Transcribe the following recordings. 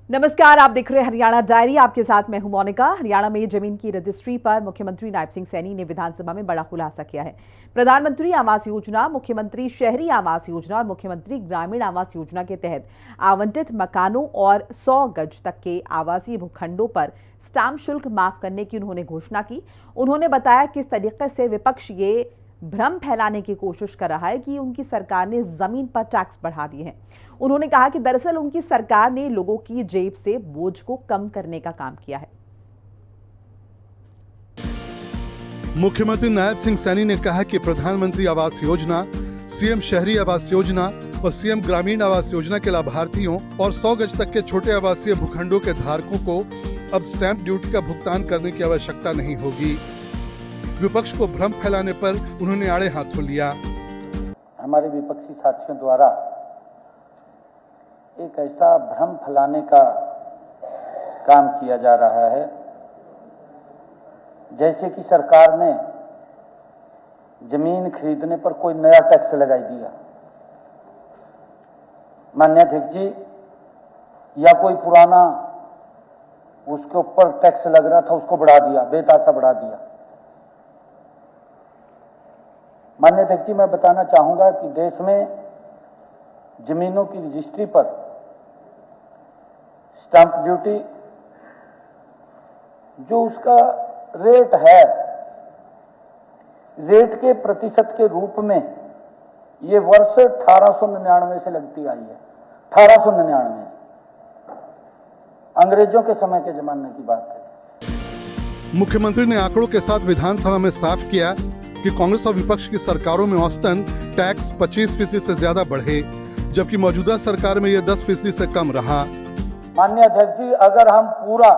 नमस्कार, आप देख रहे हैं हरियाणा डायरी। आपके साथ मैं हूं मोनिका। हरियाणा में जमीन की रजिस्ट्री पर मुख्यमंत्री नायब सिंह सैनी ने विधानसभा में बड़ा खुलासा किया है। प्रधानमंत्री आवास योजना, मुख्यमंत्री शहरी आवास योजना और मुख्यमंत्री ग्रामीण आवास योजना के तहत आवंटित मकानों और 100 गज तक के आवासीय भूखंडों पर स्टाम्प शुल्क माफ करने की उन्होंने घोषणा की। उन्होंने बताया किस तरीके से विपक्ष ये भ्रम फैलाने की कोशिश कर रहा है कि उनकी सरकार ने जमीन पर टैक्स बढ़ा दिए हैं। उन्होंने कहा कि दरअसल उनकी सरकार ने लोगों की जेब से बोझ को कम करने का काम किया है। मुख्यमंत्री नायब सिंह सैनी ने कहा कि प्रधानमंत्री आवास योजना, सीएम शहरी आवास योजना और सीएम ग्रामीण आवास योजना के लाभार्थियों और 100 गज तक के छोटे आवासीय भूखंडों के धारकों को अब स्टैंप ड्यूटी का भुगतान करने की आवश्यकता नहीं होगी। विपक्ष को भ्रम फैलाने पर उन्होंने आड़े हाथों लिया। हमारे विपक्षी साथियों द्वारा एक ऐसा भ्रम फैलाने का काम किया जा रहा है जैसे कि सरकार ने जमीन खरीदने पर कोई नया टैक्स लगाई दिया। माननीय अध्यक्ष जी, या कोई पुराना उसके ऊपर टैक्स लग रहा था उसको बढ़ा दिया, बेतहाशा बढ़ा दिया। माननीय अध्यक्ष जी, मैं बताना चाहूंगा कि देश में जमीनों की रजिस्ट्री पर स्टाम्प ड्यूटी जो उसका रेट है, रेट के प्रतिशत के रूप में ये वर्ष 1899 से लगती आई है। 1899 अंग्रेजों के समय के जमाने की बात है। मुख्यमंत्री ने आंकड़ों के साथ विधानसभा में साफ किया कि कांग्रेस और विपक्ष की सरकारों में औसतन टैक्स 25% से ज्यादा बढ़े, जबकि मौजूदा सरकार में यह 10% से कम रहा। माननीय अध्यक्ष जी, अगर हम पूरा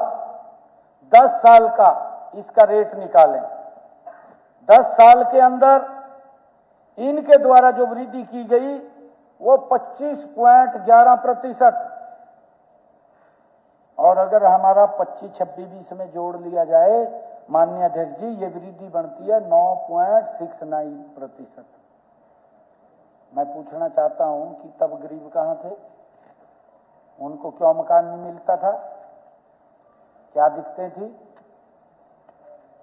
10 साल का इसका रेट निकालें, 10 साल के अंदर इनके द्वारा जो वृद्धि की गई वो 25.11%, और अगर हमारा 25, 26, 20 में जोड़ लिया जाए माननीय अध्यक्ष जी, ये वृद्धि बनती है 9.69%। मैं पूछना चाहता हूं कि तब गरीब कहां थे? उनको क्यों मकान नहीं मिलता था? क्या दिक्कतें थी?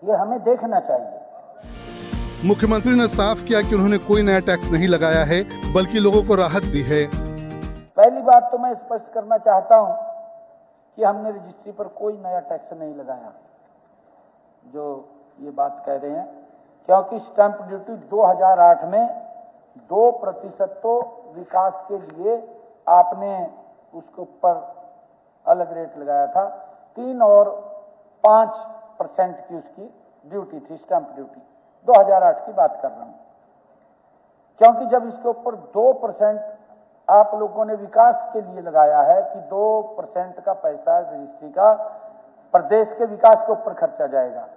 ये हमें देखना चाहिए। मुख्यमंत्री ने साफ किया कि उन्होंने कोई नया टैक्स नहीं लगाया है, बल्कि लोगों को राहत दी है। पहली बात तो मैं स्पष्ट करना चाहता हूं कि हमने रजिस्ट्री पर कोई नया टैक्स नहीं लगाया, जो ये बात कह रहे हैं, क्योंकि स्टैंप ड्यूटी 2008 में 2% तो विकास के लिए आपने उसके ऊपर अलग रेट लगाया था, 3 और 5% की उसकी ड्यूटी थी, स्टैंप ड्यूटी। 2008 की बात कर रहा हूं, क्योंकि जब इसके ऊपर 2% आप लोगों ने विकास के लिए लगाया है कि 2% का पैसा रजिस्ट्री का प्रदेश के विकास के ऊपर खर्चा जाएगा,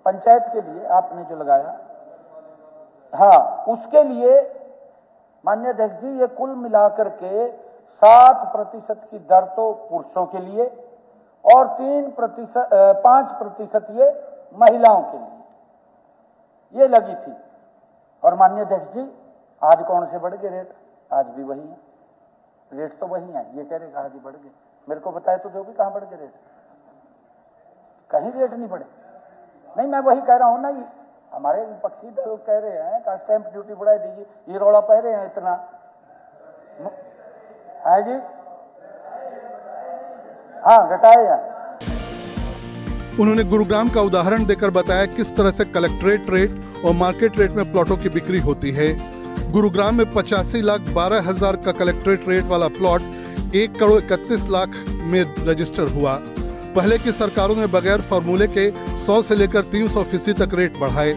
पंचायत के लिए आपने जो लगाया, हाँ, उसके लिए माननीय अध्यक्ष जी, ये कुल मिलाकर के 7% की दर तो पुरुषों के लिए और 5% ये महिलाओं के लिए ये लगी थी। और माननीय अध्यक्ष जी, आज कौन से बढ़ गए रेट? आज भी वही है, रेट तो वही है। ये कह रहे आज ही बढ़ गए, मेरे को बताए तो जो भी कहां बढ़ गए रेट? कहीं रेट नहीं बढ़े। नहीं, मैं वही कह रहा हूं ना, हमारे विपक्षी दल कह रहे हैं कि स्टैंप ड्यूटी बढ़ा दीजिए, ये रौला पह रहे हैं इतना है जी। हाँ, घटाए हैं। उन्होंने गुरुग्राम का उदाहरण देकर बताया किस तरह से कलेक्ट्रेट रेट और मार्केट रेट में प्लॉटों की बिक्री होती है। गुरुग्राम में 85,12,000 का कलेक्ट्रेट रेट वाला प्लॉट 1,31,00,000 में रजिस्टर हुआ। पहले की सरकारों ने बगैर फॉर्मूले के 100 से लेकर 300% तक रेट बढ़ाए।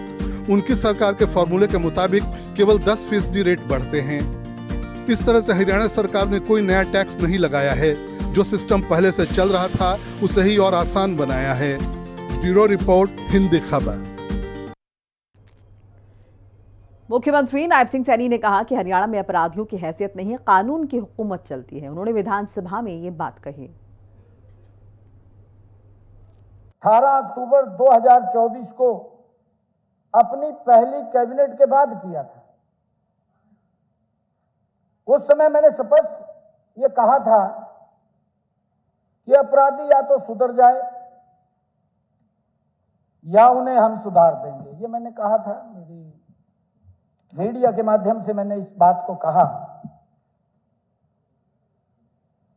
उनकी सरकार के फॉर्मूले के मुताबिक केवल 10% रेट बढ़ते हैं। इस तरह से हरियाणा सरकार ने कोई नया टैक्स नहीं लगाया है, जो सिस्टम पहले से चल रहा था उसे ही और आसान बनाया है। ब्यूरो रिपोर्ट, हिंदी खबर। मुख्यमंत्री नायब सिंह सैनी ने कहा कि हरियाणा में अपराधियों की हैसियत नहीं, कानून की हुकूमत चलती है। उन्होंने विधानसभा में ये बात कही। 18 अक्टूबर 2024 को अपनी पहली कैबिनेट के बाद किया था। उस समय मैंने स्पष्ट ये कहा था कि अपराधी या तो सुधर जाए या उन्हें हम सुधार देंगे। ये मैंने कहा था, मेरी मीडिया के माध्यम से मैंने इस बात को कहा।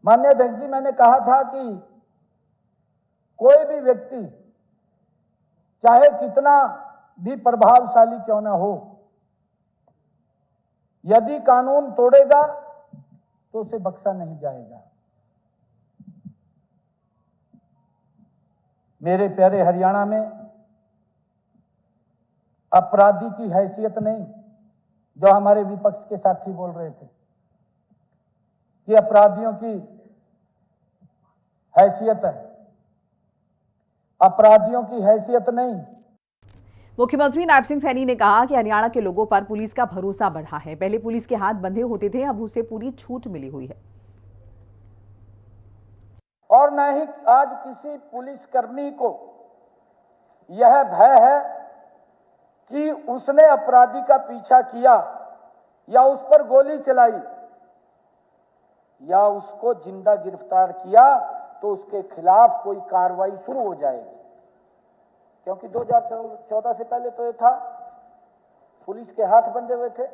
माननीय अध्यक्ष जी, मैंने कहा था कि कोई भी व्यक्ति चाहे कितना भी प्रभावशाली क्यों ना हो, यदि कानून तोड़ेगा तो उसे बख्शा नहीं जाएगा। मेरे प्यारे हरियाणा में अपराधी की हैसियत नहीं, जो हमारे विपक्ष के साथी बोल रहे थे कि अपराधियों की हैसियत है, अपराधियों की हैसियत नहीं। मुख्यमंत्री नायब सिंह सैनी ने कहा कि हरियाणा के लोगों पर पुलिस का भरोसा बढ़ा है। पहले पुलिस के हाथ बंधे होते थे, अब उसे पूरी छूट मिली हुई है और न ही आज किसी पुलिसकर्मी को यह भय है कि उसने अपराधी का पीछा किया या उस पर गोली चलाई या उसको जिंदा गिरफ्तार किया तो उसके खिलाफ कोई कार्रवाई शुरू हो जाएगी। क्योंकि 2014 से पहले तो ये था, पुलिस के हाथ बंधे हुए थे।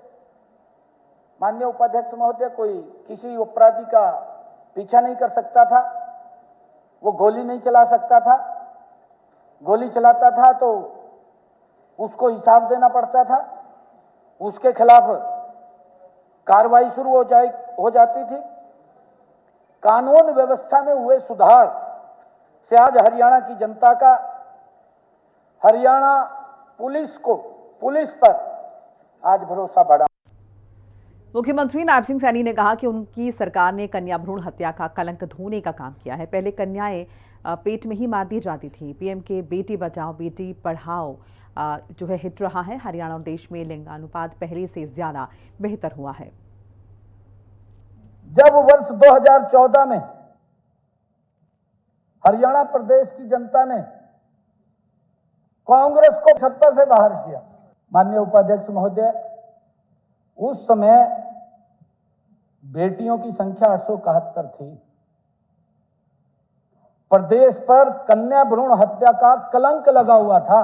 माननीय उपाध्यक्ष महोदय, कोई किसी अपराधी का पीछा नहीं कर सकता था, वो गोली नहीं चला सकता था। गोली चलाता था तो उसको हिसाब देना पड़ता था, उसके खिलाफ कार्रवाई शुरू हो जाती थी। कानून व्यवस्था में हुए सुधार से आज हरियाणा की जनता का, हरियाणा पुलिस पर आज भरोसा बढ़ा। मुख्यमंत्री नायब सिंह सैनी ने कहा कि उनकी सरकार ने कन्या भ्रूण हत्या का कलंक धोने का काम किया है। पहले कन्याएं पेट में ही मार दी जाती थी। पीएम के बेटी बचाओ बेटी पढ़ाओ जो है हिट रहा है। हरियाणा और देश में लिंगानुपात पहले से ज्यादा बेहतर हुआ है। जब वर्ष 2014 में हरियाणा प्रदेश की जनता ने कांग्रेस को सत्ता से बाहर किया, माननीय उपाध्यक्ष महोदय, उस समय बेटियों की संख्या 871 थी। प्रदेश पर कन्या भ्रूण हत्या का कलंक लगा हुआ था।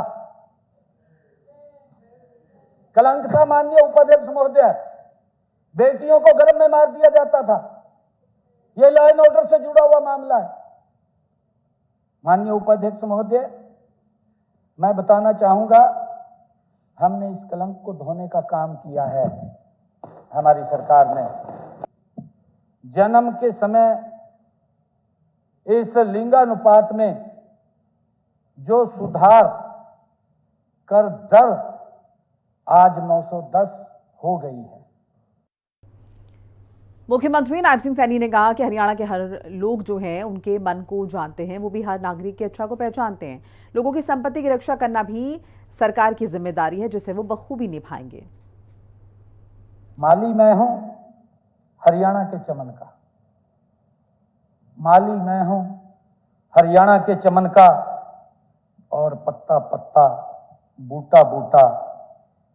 कलंक था माननीय उपाध्यक्ष महोदय, बेटियों को गर्भ में मार दिया जाता था। यह लॉ एंड ऑर्डर से जुड़ा हुआ मामला है। माननीय उपाध्यक्ष महोदय, मैं बताना चाहूंगा, हमने इस कलंक को धोने का काम किया है। हमारी सरकार ने जन्म के समय इस लिंगानुपात में जो सुधार कर दर आज 910 हो गई है। मुख्यमंत्री नायब सिंह सैनी ने कहा कि हरियाणा के हर लोग जो हैं उनके मन को जानते हैं, वो भी हर नागरिक की इच्छा को पहचानते हैं। लोगों की संपत्ति की रक्षा करना भी सरकार की जिम्मेदारी है, जिसे वो बखूबी निभाएंगे। माली मैं हूं हरियाणा के चमन का, माली मैं हूं हरियाणा के चमन का, और पत्ता पत्ता बूटा बूटा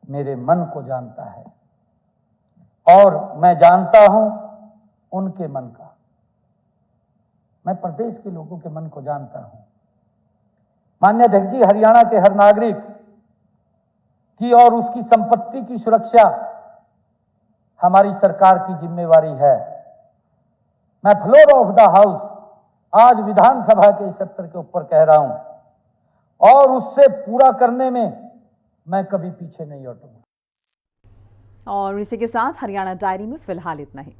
मेरे मन को जानता है, और मैं जानता हूं उनके मन का। मैं प्रदेश के लोगों के मन को जानता हूं। माननीय अध्यक्ष जी, हरियाणा के हर नागरिक की और उसकी संपत्ति की सुरक्षा हमारी सरकार की जिम्मेवारी है। मैं फ्लोर ऑफ द हाउस आज विधानसभा के इस सत्र के ऊपर कह रहा हूं, और उससे पूरा करने में मैं कभी पीछे नहीं हटूंगा। और इसी के साथ हरियाणा डायरी में फिलहाल इतना ही।